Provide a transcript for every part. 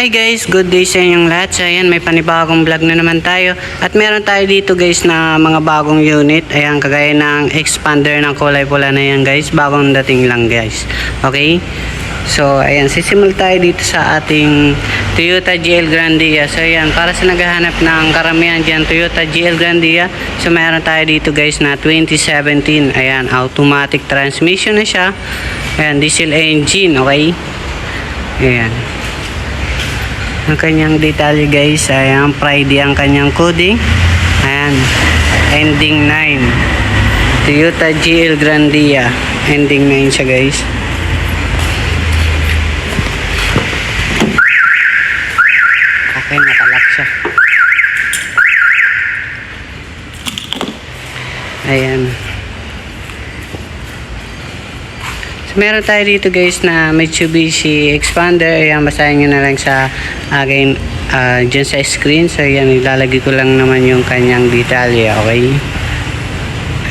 Hi guys, good day sa inyong lahat. So ayan, may panibagong vlog na naman tayo. At meron tayo dito guys na mga bagong unit. Ayan, kagaya ng expander ng kulay pula na yan guys. Bagong dating lang guys. Okay? So ayan, sisimul tayo dito sa ating Toyota GL Grandia. So ayan, para sa naghahanap ng karamihan dyan, Toyota GL Grandia. So meron tayo dito guys na 2017. Ayan, automatic transmission na siya. Ayan, diesel engine. Okay? Ayan. Ang kanyang detalye guys, ayan, Friday ang kanyang coding. Ayan, ending 9. Toyota GL Grandia, ending 9 siya guys. Okay, nakalock siya. Ayan. So, meron tayo dito guys na Mitsubishi Expander. Ayan, basahin nyo na lang sa akin dyan sa screen. So ayan, ilalagay ko lang naman yung kanyang detalye. Okay,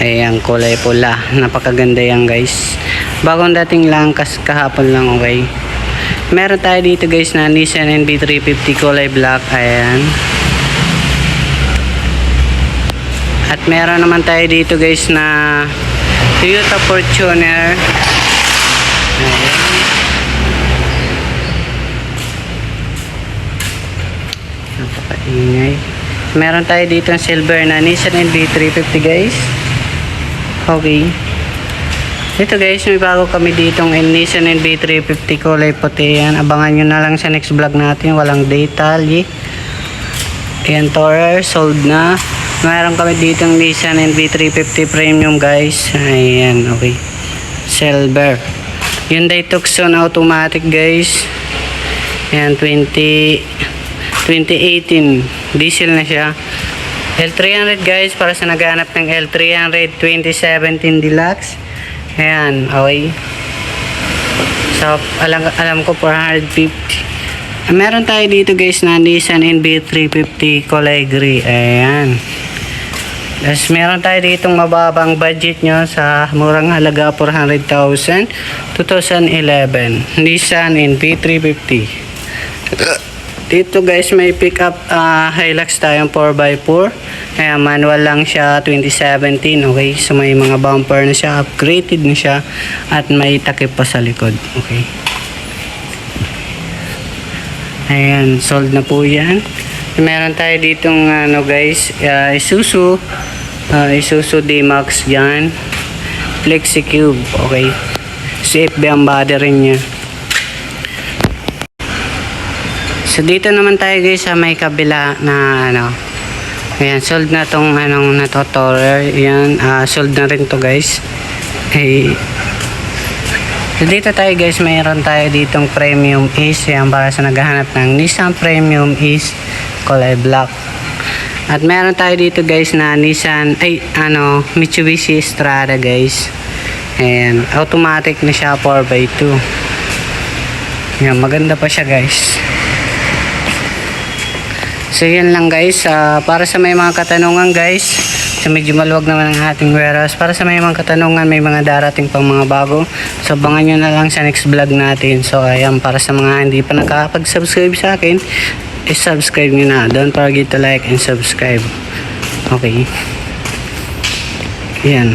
ayan, kulay pula, napakaganda yan guys, bagong dating lang, kahapon lang. Okay, meron tayo dito guys na Nissan NV350 kulay black. Ayan, at meron naman tayo dito guys na Toyota Fortuner. Ayan. Napakaingay. Meron tayo dito ng silver na Nissan NV350 guys. Okay. Dito guys, may bago kami ditong Nissan NV350 kulay puti. Yan, abangan nyo na lang sa next vlog natin. Walang detalye. Ayan, Tourer, sold na. Meron kami ditong Nissan NV350 premium guys. Ayan, okay. Silver. Hyundai Tucson automatic guys. Ayan, 2018 diesel na siya. L300 guys, para sa naghanap ng L300 2017 Deluxe. Ayan, okay. So alam ko 450. Meron tayo dito guys na Nissan NV350 kulay gray. Ayan. Tapos meron tayo ditong mababang budget nyo sa murang halaga 400,000, 2011 Nissan NV350. Dito guys, may pick up Hilux tayong 4x4. Kaya manual lang siya, 2017. Okay, so may mga bumper na siya, upgraded na siya, at may takip pa sa likod. Okay, ayan, sold na po yan. Meron tayo ditong ano guys, Isuzu D-Max dyan, Flexi Cube. Okay, CFB ang body rin niya. So dito naman tayo guys sa may kabila na ano. Ayan, sold na tong anong na to, Tourer. Ayan, sold na rin to guys. Hey. So dito tayo guys, mayroon tayo ditong Premium Ace. Ayan, para sa naghahanap ng Nissan Premium Ace kulay black. At meron tayo dito guys na Nissan, Mitsubishi Strada guys. Ayan, automatic na siya, 4x2. Ayan, maganda pa siya guys. So yan lang guys, para sa may mga katanungan guys, so medyo maluwag naman ang ating warehouse. Para sa may mga katanungan, may mga darating pang mga bago. So abangan nyo na lang sa next vlog natin. So ayan, para sa mga hindi pa nakakapag-subscribe sa akin, subscribe nyo na. Don't forget to like and subscribe. Okay, ayan.